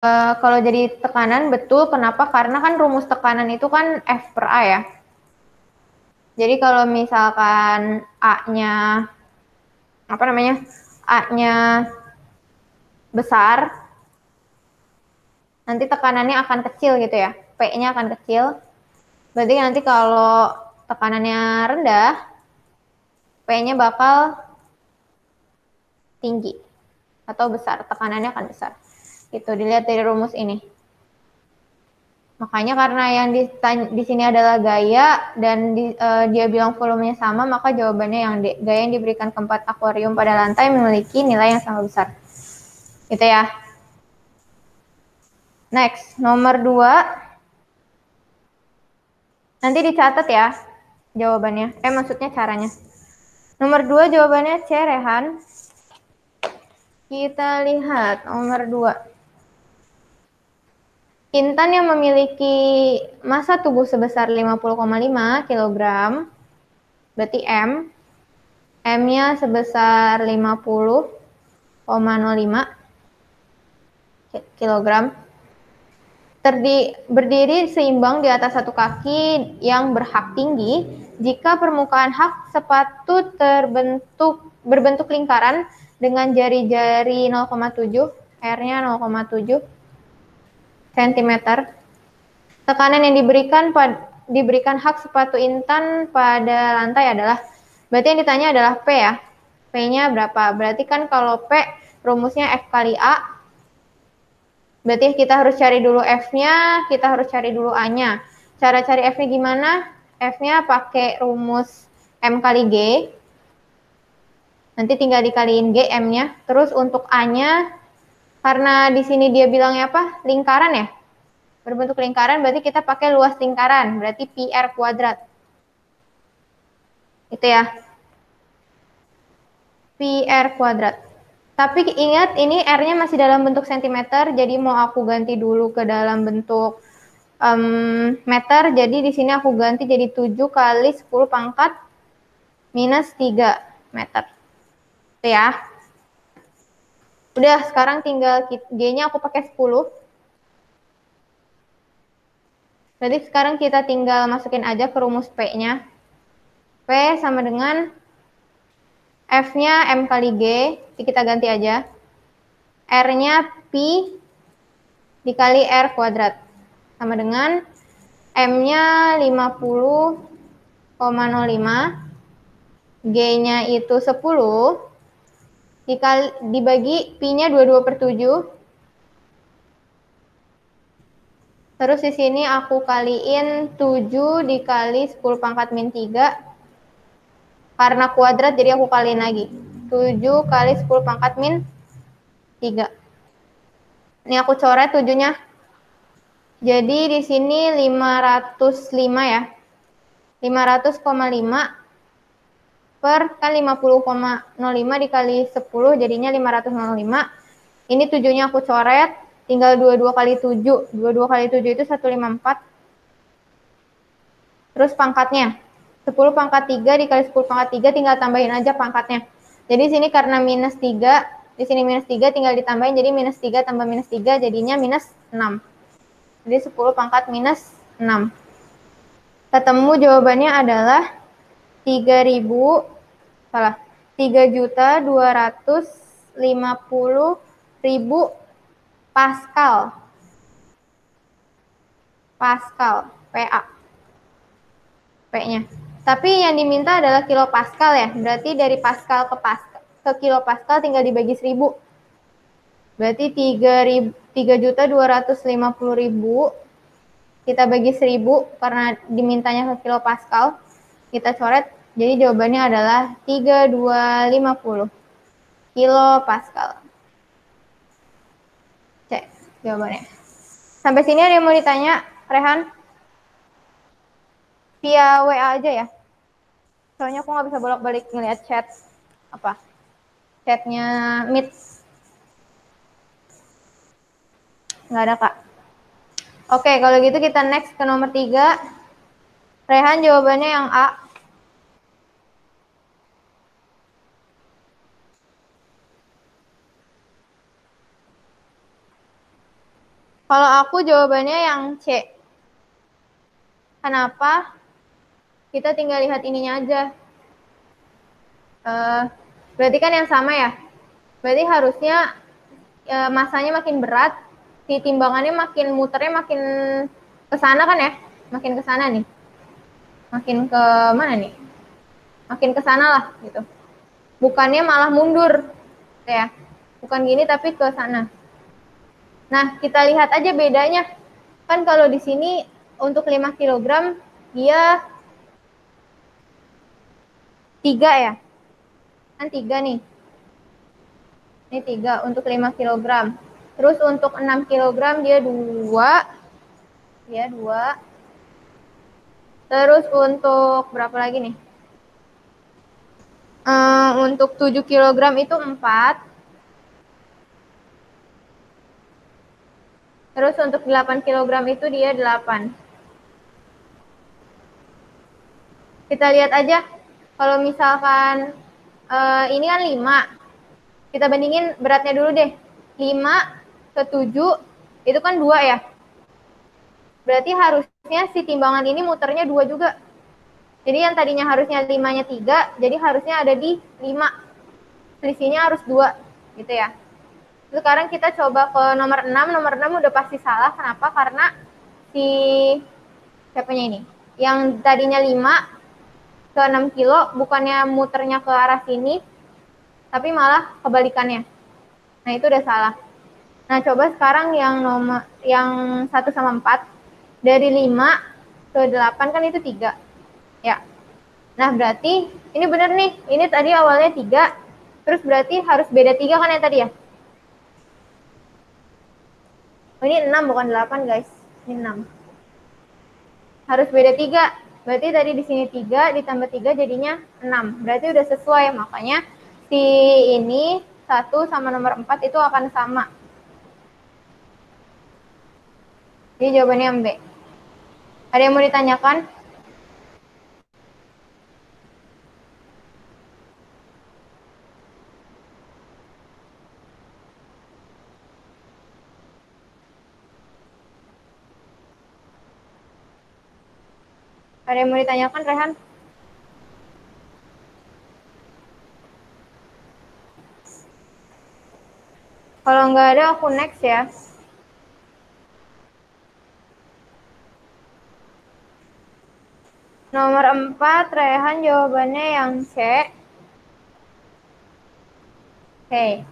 Kalau jadi tekanan betul, kenapa? Karena kan rumus tekanan itu kan F per A ya. Jadi kalau misalkan A-nya, apa namanya, A-nya besar, nanti tekanannya akan kecil gitu ya. P-nya akan kecil. Berarti nanti kalau tekanannya rendah, P-nya bakal tinggi atau besar, tekanannya akan besar. Itu dilihat dari rumus ini. Makanya karena yang di sini adalah gaya dan dia bilang volumenya sama, maka jawabannya yang gaya yang diberikan ke 4 akuarium pada lantai memiliki nilai yang sama besar. Gitu ya. Next, nomor 2. Nanti dicatat ya jawabannya. Maksudnya caranya. Nomor 2 jawabannya C, Rehan. Kita lihat nomor 2. Intan yang memiliki massa tubuh sebesar 50,5 kg, berarti M-nya sebesar 50,05 kg, berdiri seimbang di atas satu kaki yang berhak tinggi jika permukaan hak sepatu berbentuk lingkaran dengan jari-jari 0,7, R-nya 0,7 cm. Tekanan yang diberikan hak sepatu Intan pada lantai adalah, berarti yang ditanya adalah P ya. P-nya berapa? Berarti kan kalau P rumusnya F kali A. Berarti kita harus cari dulu F-nya, kita harus cari dulu A-nya. Cara cari F-nya gimana? F-nya pakai rumus M kali G. Nanti tinggal dikaliin G M-nya. Terus untuk A-nya, karena di sini dia bilangnya apa? Lingkaran ya? Berbentuk lingkaran, berarti kita pakai luas lingkaran, berarti pi R kuadrat. Itu ya. Pi R kuadrat. Tapi ingat ini R-nya masih dalam bentuk cm, jadi mau aku ganti dulu ke dalam bentuk meter, jadi di sini aku ganti jadi 7 kali 10 pangkat minus 3 meter. Itu ya. Udah, sekarang tinggal G-nya aku pakai 10. Berarti sekarang kita tinggal masukin aja ke rumus P-nya. P sama dengan F-nya M kali G, kita ganti aja. R-nya pi dikali R kuadrat. Sama dengan M-nya 50,05, G-nya itu 10, dibagi pi-nya 22/7. Terus di sini aku kaliin 7 dikali 10 pangkat min 3. Karena kuadrat jadi aku kaliin lagi. 7 kali 10 pangkat min 3. Ini aku coret 7-nya. Jadi di sini 505 ya. 500,5 per kan 50,05 dikali 10 jadinya 505. Ini 7-nya aku coret, tinggal 22 kali 7. 22 kali 7 itu 154. Terus pangkatnya 10 pangkat 3 dikali 10 pangkat 3, tinggal tambahin aja pangkatnya. Jadi sini karena minus 3, di sini minus 3 tinggal ditambahin, jadi minus 3 tambah minus 3 jadinya minus 6. Jadi 10 pangkat minus 6. Ketemu jawabannya adalah 3.250.000 Pascal. Pascal, PA. P-nya. Tapi yang diminta adalah kilopascal ya. Berarti dari pascal ke kilopascal tinggal dibagi 1000. Berarti 3.250.000 kita bagi 1000 karena dimintanya ke kilopascal. Kita coret, jadi jawabannya adalah 3.250 kilopascal. Cek jawabannya. Sampai sini ada yang mau ditanya, Rehan? Via WA aja ya. Soalnya aku nggak bisa bolak-balik ngeliat chatnya Meet. Nggak ada, Kak. Oke, kalau gitu kita next ke nomor 3. Rehan jawabannya yang A. Kalau aku jawabannya yang C. Kenapa? Kita tinggal lihat ininya aja. Berarti kan yang sama ya. Berarti harusnya masanya makin berat, si timbangannya makin muternya makin ke sana kan ya? Makin ke sana nih. Makin ke mana nih? Makin ke sana lah gitu. Bukannya malah mundur. Ya. Bukan gini tapi ke sana. Nah, kita lihat aja bedanya. Kan kalau di sini untuk 5 kg dia 3 ya. Kan 3 nih. Ini 3 untuk 5 kg. Terus untuk 6 kg dia 2. Dia 2. Terus untuk berapa lagi nih? Untuk 7 kg itu 4. Terus untuk 8 kg itu dia 8. Kita lihat aja. Kalau misalkan ini kan 5. Kita bandingin beratnya dulu deh. 5 ke 7 itu kan 2 ya. Berarti harusnya si timbangan ini muternya 2 juga. Jadi yang tadinya harusnya 5-nya 3, jadi harusnya ada di 5. Selisihnya harus 2 gitu ya. Sekarang kita coba ke nomor 6. Nomor 6 udah pasti salah. Kenapa? Karena si siapanya ini. Yang tadinya 5 ke 6 kilo bukannya muternya ke arah sini, tapi malah kebalikannya. Nah, itu udah salah. Nah, coba sekarang yang nomor yang 1 sama 4. Dari 5 ke 8 kan itu 3. Ya. Nah, berarti ini benar nih. Ini tadi awalnya 3. Terus berarti harus beda 3 kan yang tadi ya? Oh, ini 6 bukan 8, guys. Ini 6. Harus beda 3. Berarti tadi di sini 3 ditambah 3 jadinya 6. Berarti udah sesuai. Makanya si ini 1 sama nomor 4 itu akan sama. Jadi jawabannya yang B. Ada yang mau ditanyakan? Ada yang mau ditanyakan, Rehan? Kalau nggak ada, aku next ya. Nomor 4, Rehan jawabannya yang C. Oke.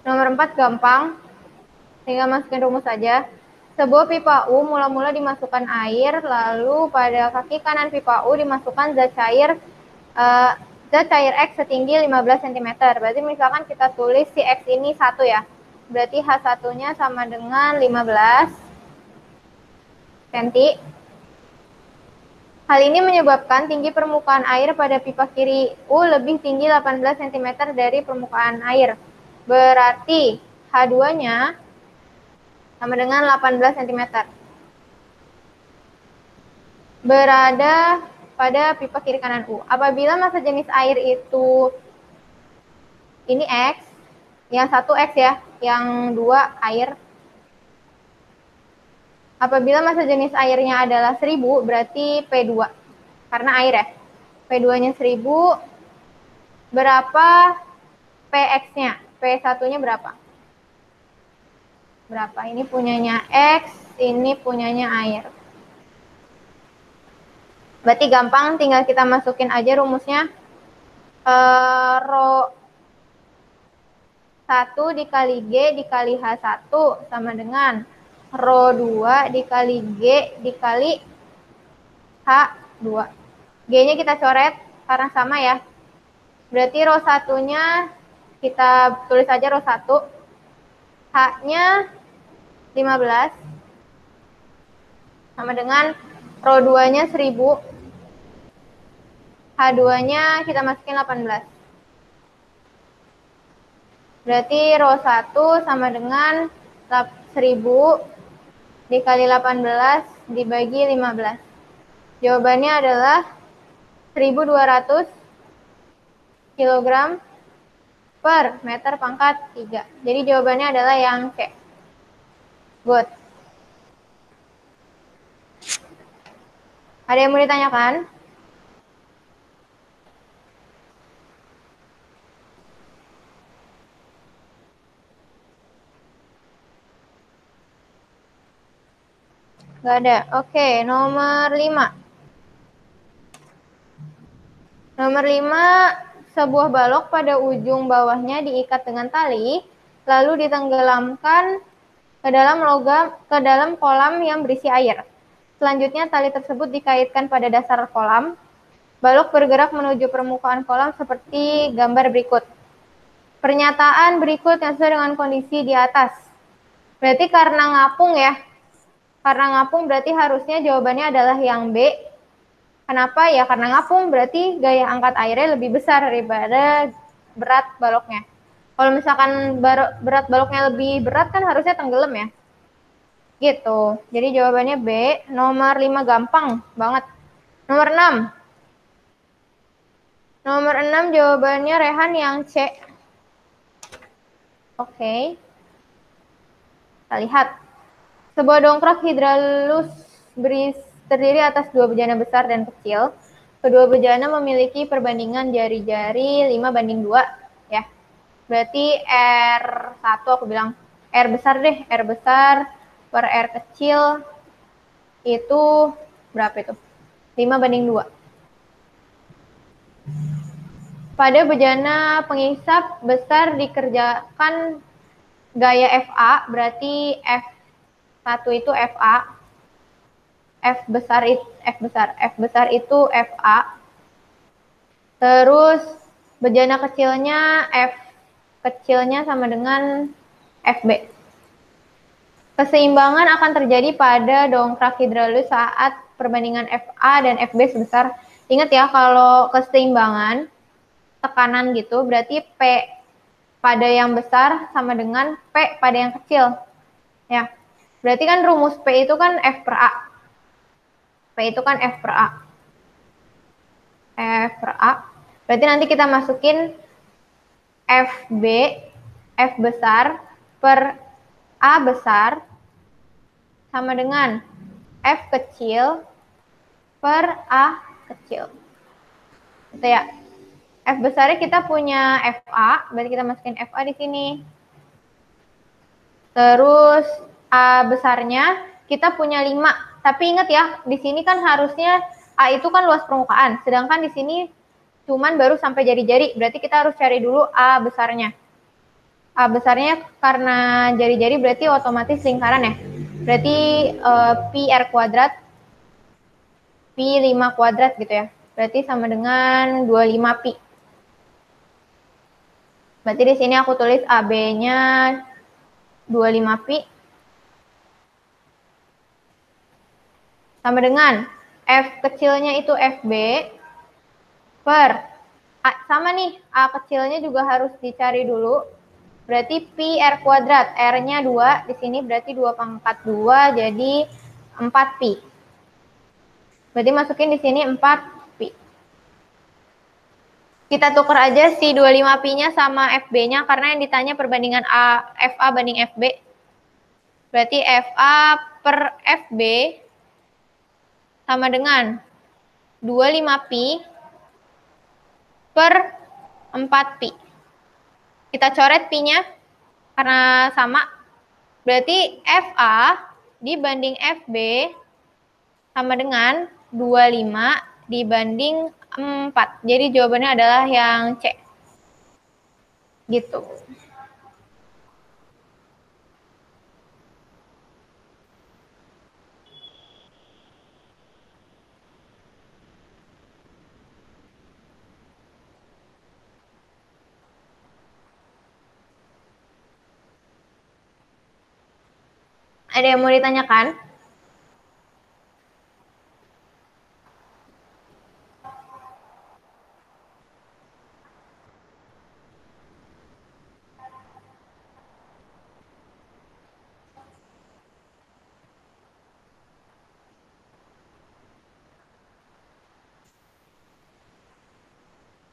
Nomor 4 gampang. Tinggal masukin rumus saja. Sebuah pipa U mula-mula dimasukkan air, lalu pada kaki kanan pipa U dimasukkan zat cair X setinggi 15 cm. Berarti misalkan kita tulis si X ini 1 ya. Berarti H1-nya sama dengan 15 cm. Hal ini menyebabkan tinggi permukaan air pada pipa kiri U lebih tinggi 18 cm dari permukaan air. Berarti H2-nya sama dengan 18 cm. Berada pada pipa kiri kanan U. Apabila massa jenis air itu ini X, yang 1 X ya, yang 2 air. Apabila massa jenis airnya adalah 1000, berarti P2. Karena air ya. P2-nya 1000, berapa PX-nya? P1-nya berapa? Berapa? Ini punyanya X, ini punyanya air. Berarti gampang, tinggal kita masukin aja rumusnya. Rho 1 dikali G dikali H1 sama dengan Rho 2 dikali G dikali H2. G-nya kita coret karena sama ya. Berarti Rho 1-nya kita tulis aja Rho 1. H-nya 15 sama dengan Rho 2-nya 1000. H2-nya kita masukin 18. Berarti Rho 1 sama dengan 1000 dikali 18 dibagi 15. Jawabannya adalah 1200 kg per meter pangkat 3. Jadi jawabannya adalah yang C. Good. Ada yang mau ditanyakan? Nggak ada. Oke, nomor 5. Nomor 5, sebuah balok pada ujung bawahnya diikat dengan tali, lalu ditenggelamkan ke dalam kolam yang berisi air. Selanjutnya tali tersebut dikaitkan pada dasar kolam. Balok bergerak menuju permukaan kolam seperti gambar berikut. Pernyataan berikut yang sesuai dengan kondisi di atas. Berarti karena ngapung ya. Karena ngapung berarti harusnya jawabannya adalah yang B. Kenapa? Ya karena ngapung berarti gaya angkat airnya lebih besar daripada berat baloknya. Kalau misalkan berat baloknya lebih berat kan harusnya tenggelam ya. Gitu. Jadi jawabannya B. Nomor 5 gampang banget. Nomor 6. Nomor 6 jawabannya Rehan yang C. Oke. Kita lihat. Sebuah dongkrak hidralus terdiri atas dua bejana besar dan kecil. Kedua bejana memiliki perbandingan jari-jari 5:2 ya. Berarti R1 aku bilang R besar deh, R besar per R kecil itu berapa itu? 5:2. Pada bejana pengisap besar dikerjakan gaya FA, berarti F1 itu FA, F besar itu FA. Terus bejana kecilnya F kecilnya sama dengan FB. Keseimbangan akan terjadi pada dongkrak hidraulis saat perbandingan FA dan FB sebesar. Ingat ya, kalau keseimbangan tekanan gitu berarti P pada yang besar sama dengan P pada yang kecil. Ya. Berarti kan rumus P itu kan F per A. P itu kan F per A. F per A. Berarti nanti kita masukin FB, F besar per A besar sama dengan F kecil per A kecil. Gitu ya. F besarnya kita punya FA, berarti kita masukin FA di sini. Terus A besarnya kita punya 5. Tapi ingat ya, di sini kan harusnya A itu kan luas permukaan, sedangkan di sini cuman baru sampai jari-jari. Berarti kita harus cari dulu A besarnya. A besarnya karena jari-jari berarti otomatis lingkaran ya. Berarti pi R kuadrat, pi 5 kuadrat gitu ya. Berarti sama dengan 25 pi. Berarti di sini aku tulis AB-nya 25 pi. Sama dengan F kecilnya itu FB per A, sama nih, A kecilnya juga harus dicari dulu. Berarti pi R kuadrat, R-nya 2, di sini berarti 2 pangkat 2, jadi 4 pi. Berarti masukin di sini 4 pi. Kita tuker aja si 25 pi-nya sama FB-nya, karena yang ditanya perbandingan FA banding FB. Berarti FA per FB sama dengan 25 pi per 4 pi. Kita coret pi-nya karena sama. Berarti FA dibanding FB sama dengan 25 dibanding 4. Jadi jawabannya adalah yang C. Gitu. Ada yang mau ditanyakan?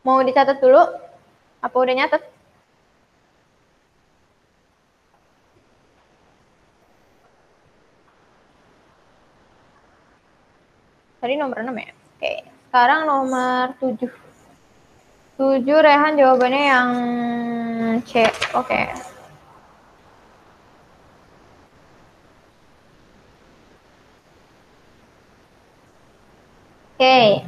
Mau dicatat dulu? Apa udah nyatet? Tadi nomor 6 ya? Oke. Sekarang nomor 7. 7 Rehan jawabannya yang C. Oke. Oke.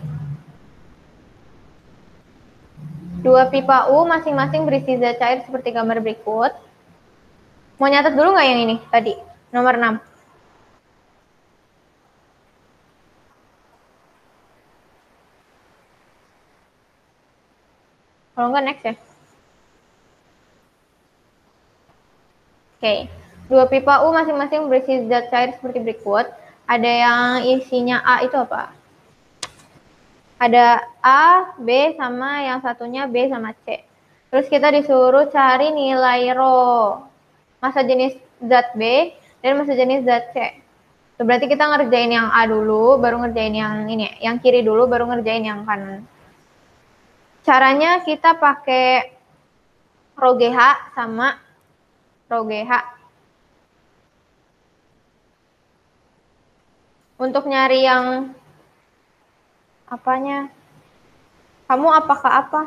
Dua pipa U masing-masing berisi zat cair seperti gambar berikut. Mau nyatet dulu nggak yang ini tadi? Nomor 6. Kalau nggak next ya. Oke. Dua pipa U masing-masing berisi zat cair seperti berikut. Ada yang isinya A itu apa? Ada A, B, sama yang satunya B sama C. Terus kita disuruh cari nilai rho massa jenis zat B dan massa jenis zat C. Berarti kita ngerjain yang A dulu, baru ngerjain yang ini, yang kiri dulu, baru ngerjain yang kanan. Caranya kita pakai rho GH sama rho GH. Untuk nyari yang apanya? Kamu apakah apa?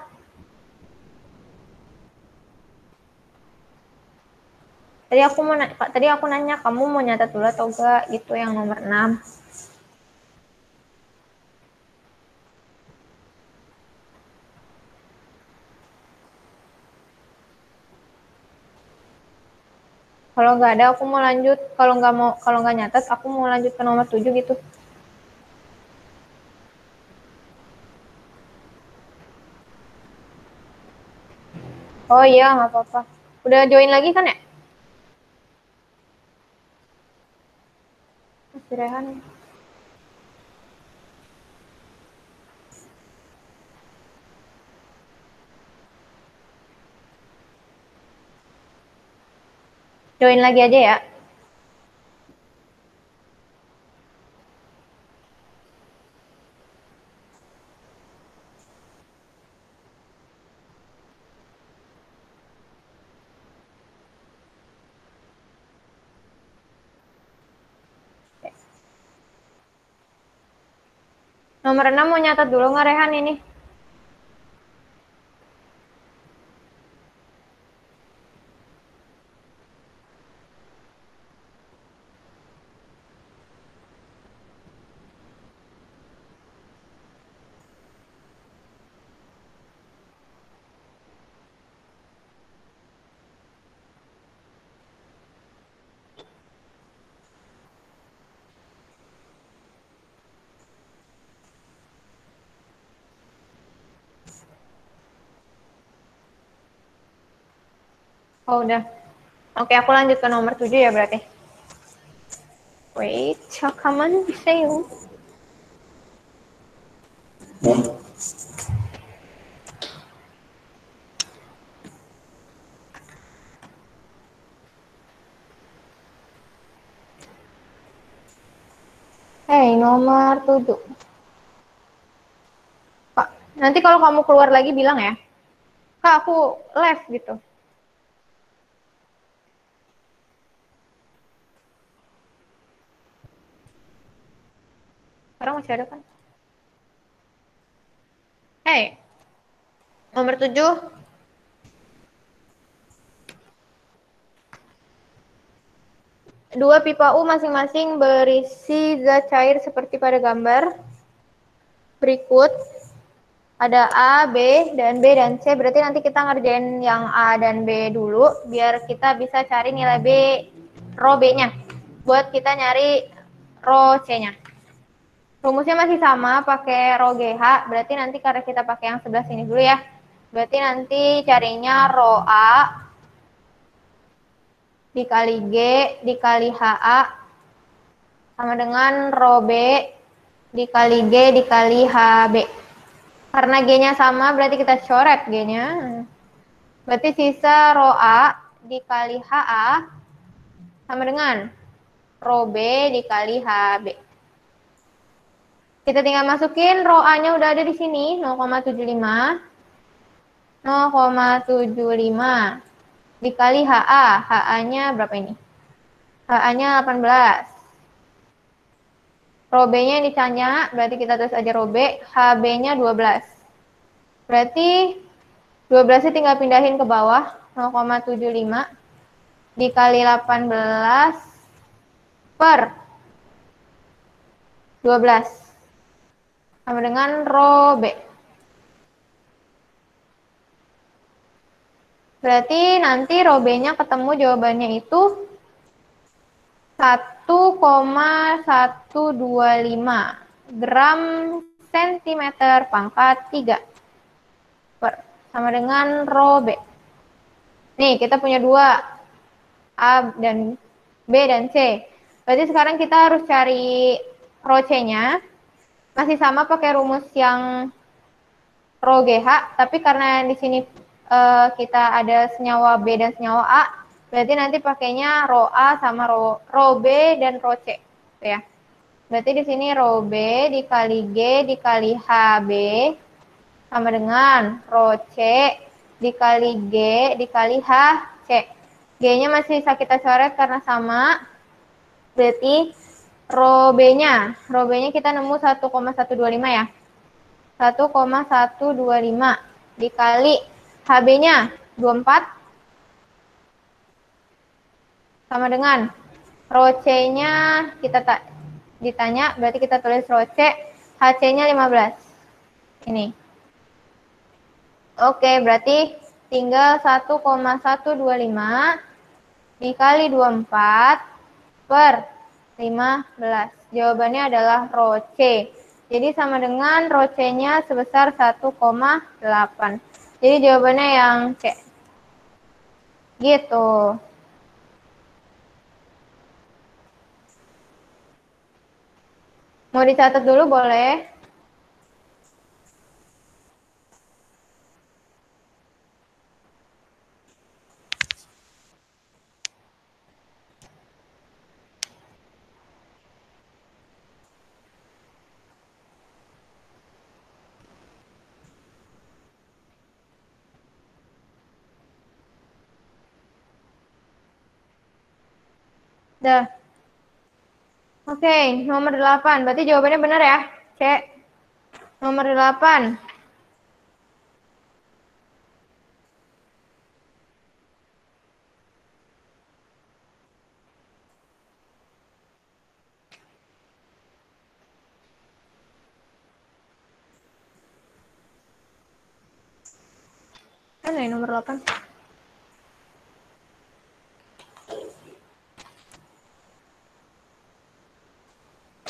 Tadi aku nanya kamu mau nyatet dulu atau enggak gitu yang nomor 6. Kalau nggak ada aku mau lanjut, kalau nggak nyatet aku mau lanjut ke nomor 7 gitu. Oh iya, nggak apa-apa. Udah join lagi kan ya? Masih Rehan. Join lagi aja ya. Nomor 6 mau nyatet dulu nggak Rehan ini? Oh udah. Oke, aku lanjut ke nomor 7 ya berarti. Wait, come on, say. Hey, nomor 7. Kak, nanti kalau kamu keluar lagi bilang ya. Kak, aku left gitu. Sekarang masih ada kan? Hey, nomor 7. Dua pipa U masing-masing berisi zat cair seperti pada gambar berikut. Ada A, B, dan C. Berarti nanti kita ngerjain yang A dan B dulu, biar kita bisa cari nilai B, rho B-nya. Buat kita nyari rho C-nya. Rumusnya masih sama, pakai rho GH. Berarti nanti karena kita pakai yang sebelah sini dulu ya. Berarti nanti carinya rho A dikali G dikali HA sama dengan rho B dikali G dikali HB. Karena G-nya sama, berarti kita coret G-nya. Berarti sisa rho A dikali HA sama dengan rho B dikali HB. Kita tinggal masukin rho A-nya udah ada di sini, 0,75. 0,75 dikali HA. HA-nya berapa ini? HA-nya 18. Rho B-nya yang ditanya, berarti kita tulis aja Rho B. HB-nya 12. Berarti 12-nya tinggal pindahin ke bawah. 0,75 dikali 18 per 12. Sama dengan Rho B. Berarti nanti Rho B-nya ketemu jawabannya itu 1,125 gram sentimeter pangkat 3 per, sama dengan Rho B. Nih, kita punya dua, A dan B dan C. Berarti sekarang kita harus cari Rho C-nya. Masih sama pakai rumus yang Rho GH, tapi karena di sini kita ada senyawa B dan senyawa A, berarti nanti pakainya Rho A sama Rho B dan Rho C. Gitu ya. Berarti di sini Rho B dikali G dikali HB sama dengan Rho C dikali G dikali HC. G-nya masih bisa kita coret karena sama. Berarti Rho B-nya kita nemu 1,125 ya. 1,125 dikali HB-nya 24 sama dengan Rho C-nya kita ditanya, berarti kita tulis Rho C, HC-nya 15. Ini. Oke, berarti tinggal 1,125 dikali 24 per 15. Jawabannya adalah Rho C. Jadi sama dengan Rho C-nya sebesar 1,8. Jadi jawabannya yang C. Gitu. Mau dicatat dulu boleh? Dah. Oke, nomor 8. Berarti jawabannya benar ya? C. Nomor 8. Mana ya nomor 8?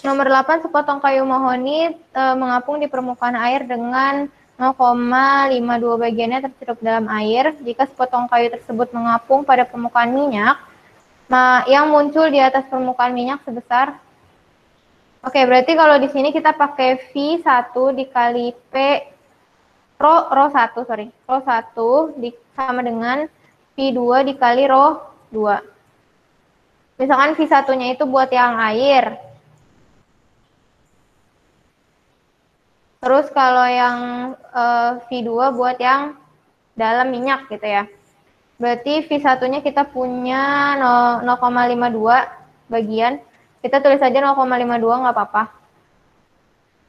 Nomor 8, sepotong kayu mahoni mengapung di permukaan air dengan 0,52 bagiannya tercelup dalam air. Jika sepotong kayu tersebut mengapung pada permukaan minyak, yang muncul di atas permukaan minyak sebesar. Oke, berarti kalau di sini kita pakai V1 dikali P Rho 1, Rho 1 sama dengan V2 dikali Rho 2. Misalkan V1-nya itu buat yang air. Terus kalau yang V2 buat yang dalam minyak gitu ya. Berarti V1-nya kita punya 0,52 bagian. Kita tulis aja 0,52 nggak apa-apa.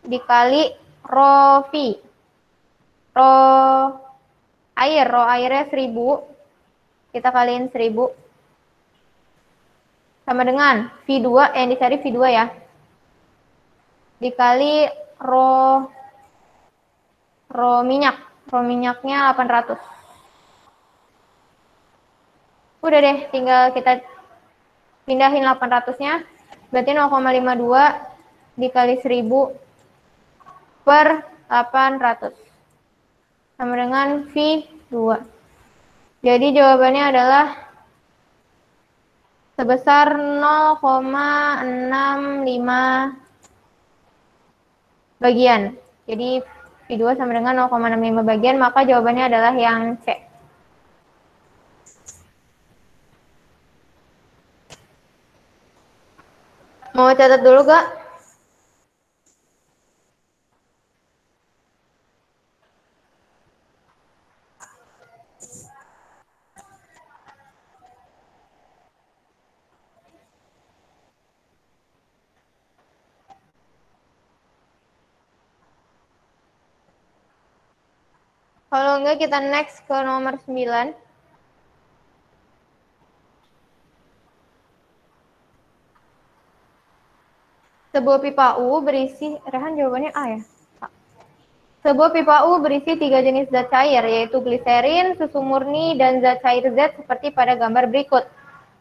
Dikali Rho V. Rho airnya 1000. Kita kaliin 1000. Sama dengan V2, yang dicari V2 ya. Dikali Rho minyak. Rho minyaknya 800. Udah deh, tinggal kita pindahin 800-nya. Berarti 0,52 dikali 1000 per 800. Sama dengan V2. Jadi jawabannya adalah sebesar 0,65 bagian. Jadi V2 sama dengan 0,65 bagian, maka jawabannya adalah yang C. Mau catat dulu gak? Kalau enggak kita next ke nomor 9. Sebuah pipa U berisi, Rehan jawabannya A ya? Sebuah pipa U berisi 3 jenis zat cair, yaitu gliserin, susu murni, dan zat cair Z seperti pada gambar berikut.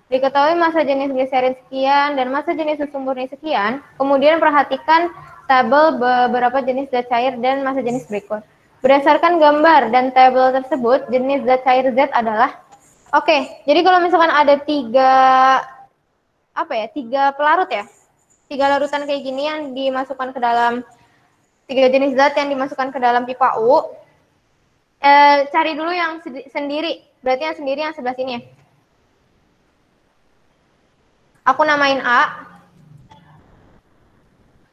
Diketahui massa jenis gliserin sekian dan massa jenis susu murni sekian, kemudian perhatikan tabel beberapa jenis zat cair dan massa jenis berikut. Berdasarkan gambar dan tabel tersebut, jenis zat cair Z adalah, oke, jadi kalau misalkan ada tiga pelarut ya, 3 larutan kayak gini yang dimasukkan ke dalam, 3 jenis zat yang dimasukkan ke dalam pipa U, cari dulu yang sendiri, berarti yang sendiri yang sebelah sini ya. Aku namain A.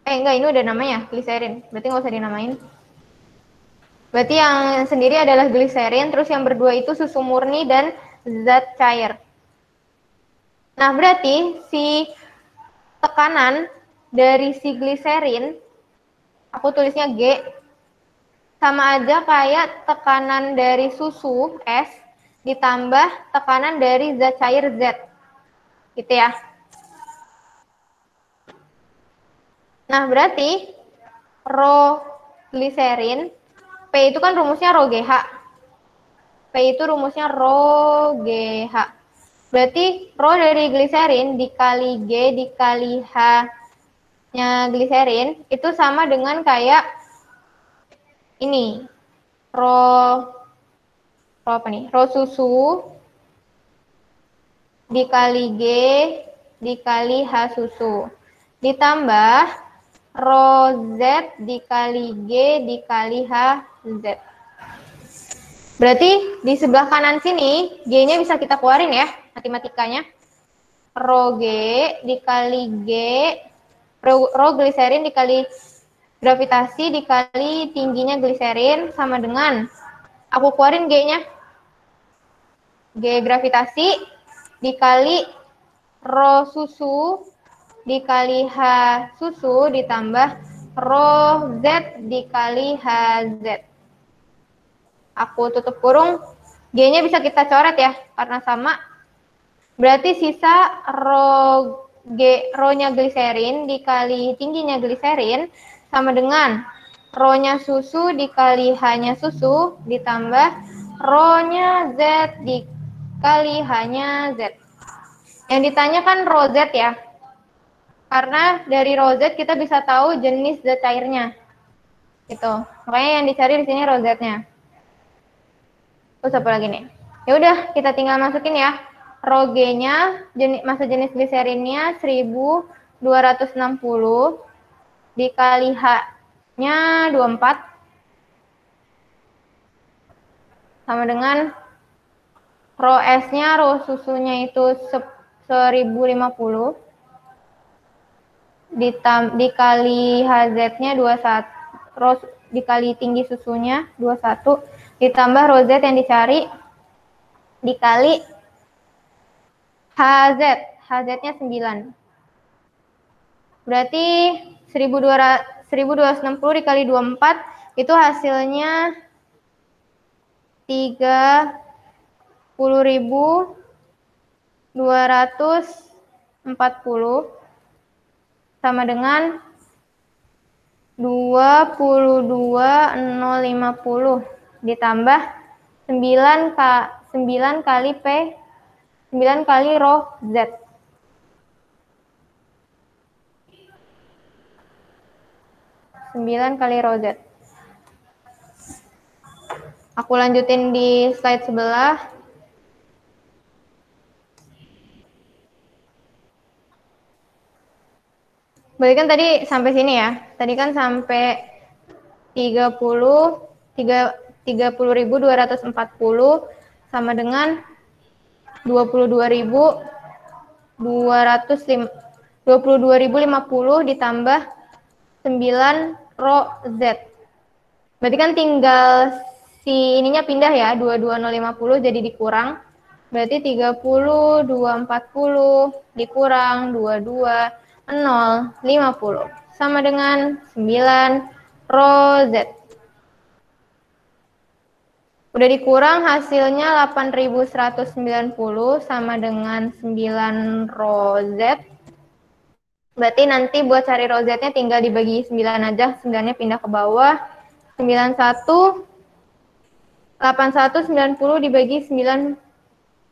Enggak, ini udah namanya, gliserin. Berarti nggak usah dinamain. Berarti yang sendiri adalah gliserin, terus yang berdua itu susu murni dan zat cair. Nah, berarti si tekanan dari si gliserin, aku tulisnya G, sama aja kayak tekanan dari susu S ditambah tekanan dari zat cair Z. Gitu ya. Nah, berarti rho gliserin, P itu kan rumusnya rho GH. P itu rumusnya rho GH. Berarti rho dari gliserin dikali G dikali H-nya gliserin itu sama dengan kayak ini. Rho apa nih? Rho susu dikali G dikali H susu. Ditambah rho Z dikali G dikali H Z. Berarti di sebelah kanan sini, G-nya bisa kita keluarin ya, matematikanya. Rho G dikali G, rho gliserin dikali gravitasi dikali tingginya gliserin sama dengan, aku keluarin G-nya. G gravitasi dikali rho susu dikali H susu ditambah rho Z dikali HZ. Aku tutup kurung, G-nya bisa kita coret ya, karena sama. Berarti sisa rho-nya gliserin dikali tingginya gliserin sama dengan rho-nya susu dikali H-nya susu ditambah rho-nya Z dikali H-nya Z. Yang ditanya kan rho Z ya, karena dari rho Z kita bisa tahu jenis zat cairnya. Gitu. Makanya yang dicari di sini rho Z-nya. Terus apa lagi nih? Ya udah, kita tinggal masukin ya. Rho G-nya, massa jenis gliserinnya 1260 dikali H-nya 24 sama dengan rho S-nya, rho susunya itu 1050 dikali HZ-nya 21, rho dikali tinggi susunya 21 ditambah rho Z yang dicari dikali HZ, HZ-nya 9. Berarti 1260 dikali 24 itu hasilnya 30.240 sama dengan 22.050 ditambah 9 kali P, 9 kali rho Z. Kali rho Z. Aku lanjutin di slide sebelah. Berarti kan tadi sampai sini ya. Tadi kan sampai 30.240 sama dengan 22.050 ditambah 9 rho Z. Berarti kan tinggal si ininya pindah ya, 22.050 jadi dikurang. Berarti 30.240 dikurang 22.050 sama dengan 9 rho Z. Udah dikurang hasilnya 8.190 sama dengan 9 rozet. Berarti nanti buat cari rozetnya tinggal dibagi 9 aja. 9-nya pindah ke bawah. 91, 8190 dibagi 9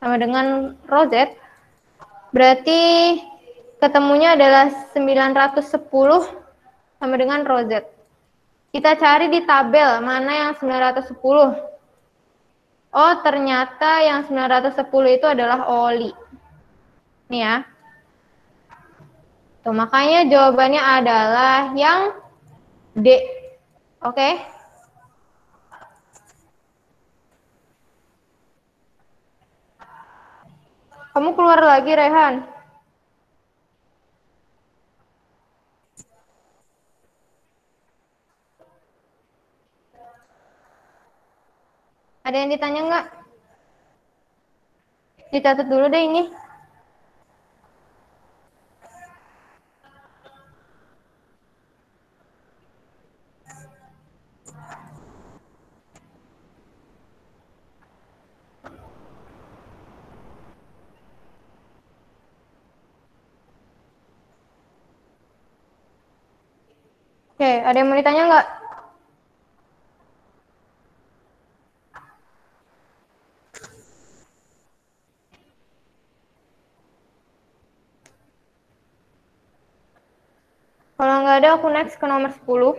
sama dengan rozet. Berarti ketemunya adalah 910 sama dengan rozet. Kita cari di tabel mana yang 910. Oh, ternyata yang 910 itu adalah oli. Nih ya. Tuh, makanya jawabannya adalah yang D. Oke. Kamu keluar lagi, Rehan. Ada yang ditanya nggak? Dicatat dulu deh ini. Oke, ada yang mau ditanya nggak? Kalau nggak ada, aku next ke nomor 10.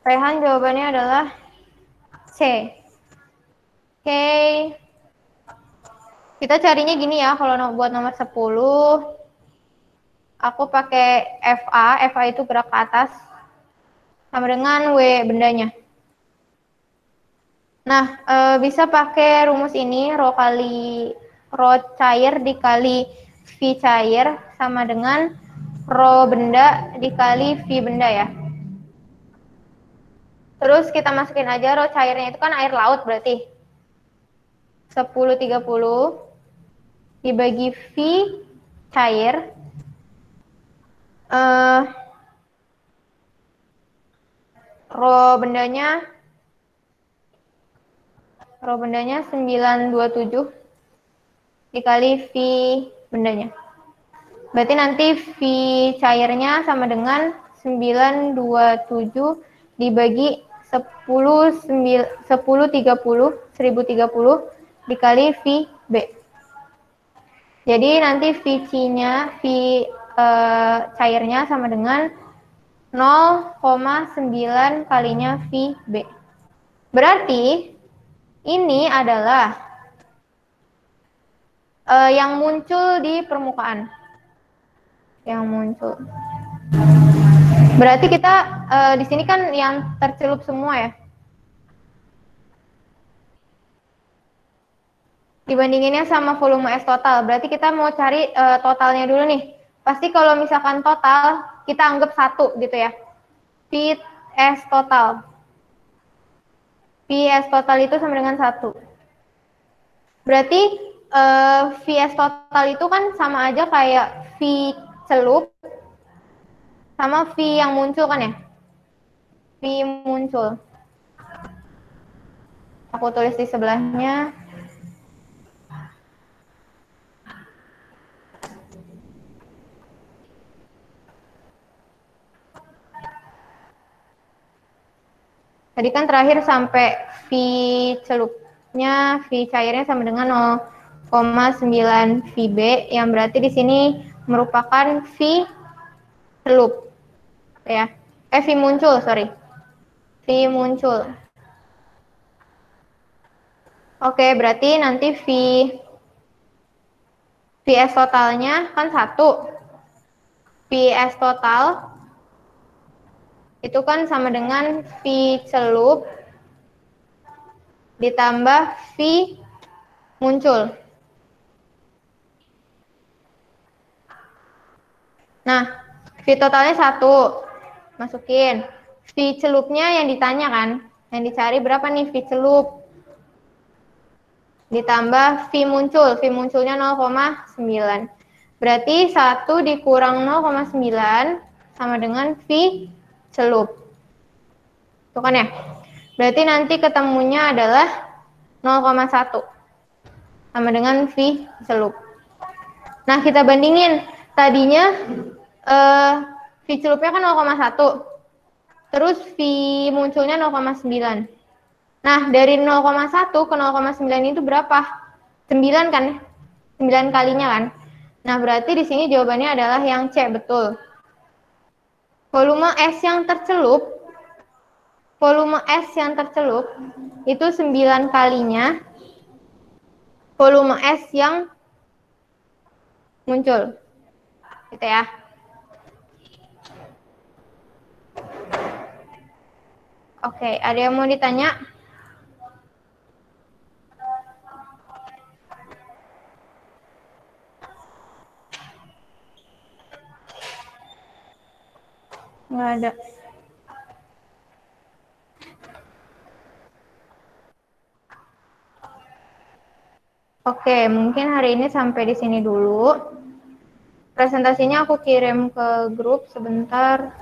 Rehan jawabannya adalah C. Oke. Kita carinya gini ya, kalau buat nomor 10, aku pakai FA. FA itu gerak ke atas. Sama dengan W bendanya. Nah, bisa pakai rumus ini, rho cair dikali V cair sama dengan rho benda dikali V benda ya. Terus kita masukin aja rho cairnya itu kan air laut berarti. 1030 dibagi V cair. Rho bendanya 927 dikali V bendanya. Berarti nanti V cairnya sama dengan 927 dibagi 1030 dikali V B. Jadi nanti V cairnya sama dengan 0,9 kalinya V B. Berarti ini adalah yang muncul di permukaan. Yang muncul. Berarti kita di sini kan yang tercelup semua ya. Dibandinginnya sama volume S total. Berarti kita mau cari totalnya dulu nih. Pasti kalau misalkan total, kita anggap 1 gitu ya. V S total. V S total itu sama dengan 1. Berarti V S total itu kan sama aja kayak V celup sama V yang muncul kan ya. V muncul. Aku tulis di sebelahnya. Tadi kan terakhir sampai V celupnya, V cairnya sama dengan 0,9 VB, yang berarti di sini merupakan V celup. Ya. V muncul, sorry. V muncul. Oke, berarti nanti VS totalnya kan 1. VS total itu kan sama dengan V celup ditambah V muncul. Nah, V totalnya 1. Masukin. V celupnya yang ditanya kan. Yang dicari berapa nih V celup. Ditambah V muncul. V munculnya 0,9. Berarti 1 dikurang 0,9 sama dengan V celup. Tuh kan ya. Berarti nanti ketemunya adalah 0,1 sama dengan V celup. Nah, kita bandingin. Tadinya V celupnya kan 0,1. Terus V munculnya 0,9. Nah, dari 0,1 ke 0,9 itu berapa? 9 kan? 9 kalinya kan? Nah, berarti di sini jawabannya adalah yang C, betul. Volume S yang tercelup itu 9 kalinya volume S yang muncul. Gitu ya. Oke, ada yang mau ditanya? Nggak ada. Oke, mungkin hari ini sampai di sini dulu. Presentasinya aku kirim ke grup sebentar.